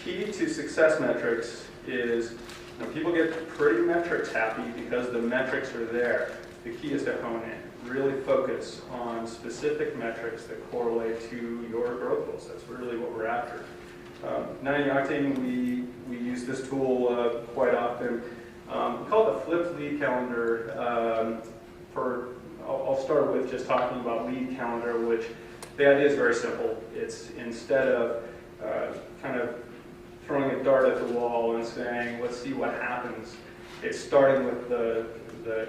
key to success metrics is people get pretty metrics happy because the metrics are there. The key is to hone in. Really focus on specific metrics that correlate to your growth goals. That's really what we're after. 90octane, we use this tool quite often. We call it the flipped lead calendar. I'll start with just talking about lead calendar, which the idea is very simple. It's instead of kind of throwing a dart at the wall and saying, let's see what happens, it's starting with the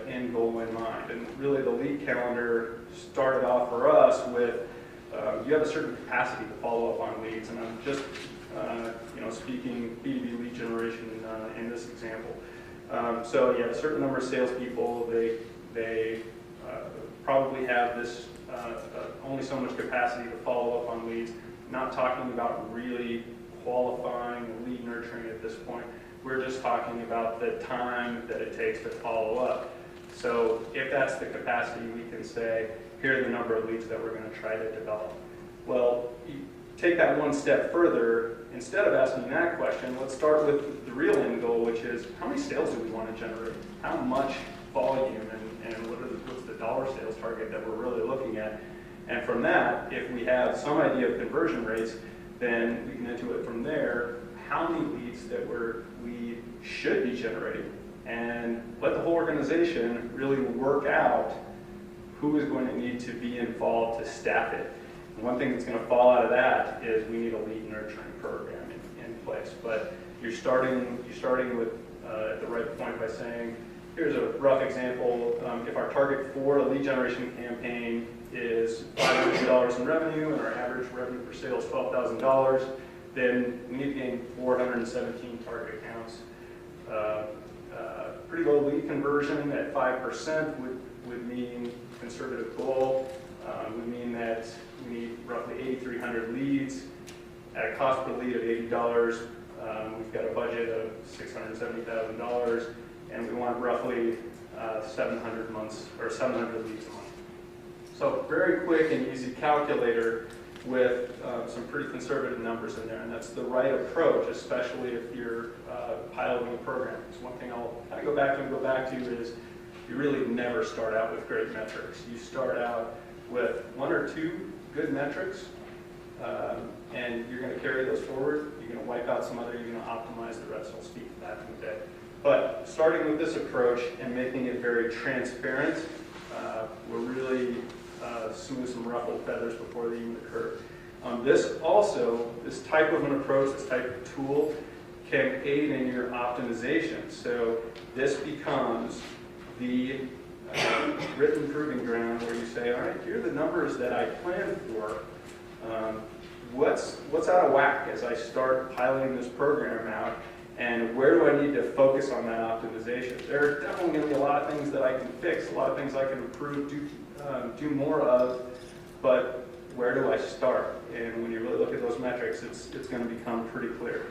end goal in mind. And really the lead calendar started off for us with, you have a certain capacity to follow up on leads, and I'm just speaking B2B lead generation in this example. So you have a certain number of salespeople, they probably have this only so much capacity to follow up on leads, not talking about really qualifying and lead nurturing at this point. We're just talking about the time that it takes to follow up. So if that's the capacity, we can say, here are the number of leads that we're going to try to develop. Well, you take that one step further. Instead of asking that question, let's start with the real end goal, which is how many sales do we want to generate? How much volume and what's the dollar sales target that we're really looking at? And from that, if we have some idea of conversion rates, then we can intuit from there how many leads that we should be generating, and let the whole organization really work out who is going to need to be involved to staff it. And one thing that's going to fall out of that is we need a lead nurturing program in place. But you're starting with at the right point by saying, here's a rough example. If our target for a lead generation campaign is $500 in revenue and our average revenue per sale is $12,000, then we need to gain 417 target accounts. Pretty low lead conversion at 5% would mean conservative goal. Would mean that we need roughly 8,300 leads at a cost per lead of $80. We've got a budget of $670,000, and we want roughly 700 leads a month. So very quick and easy calculator with some pretty conservative numbers in there, and that's the right approach, especially if you're piloting a program. Because one thing I'll kind of go back to is you really never start out with great metrics. You start out with one or two good metrics, and you're going to carry those forward. You're going to wipe out some other, you're going to optimize the rest. I'll speak to that in a bit. But starting with this approach and making it very transparent, we're really smooth some ruffled feathers before they even occur. This type of an approach, this type of tool, can aid in your optimization. So this becomes the written proving ground where you say, all right, here are the numbers that I planned for. What's out of whack as I start piloting this program out, and where do I need to focus on that optimization? There are definitely going to be a lot of things that I can fix, a lot of things I can improve, do more of, but where do I start? And when you really look at those metrics, it's going to become pretty clear.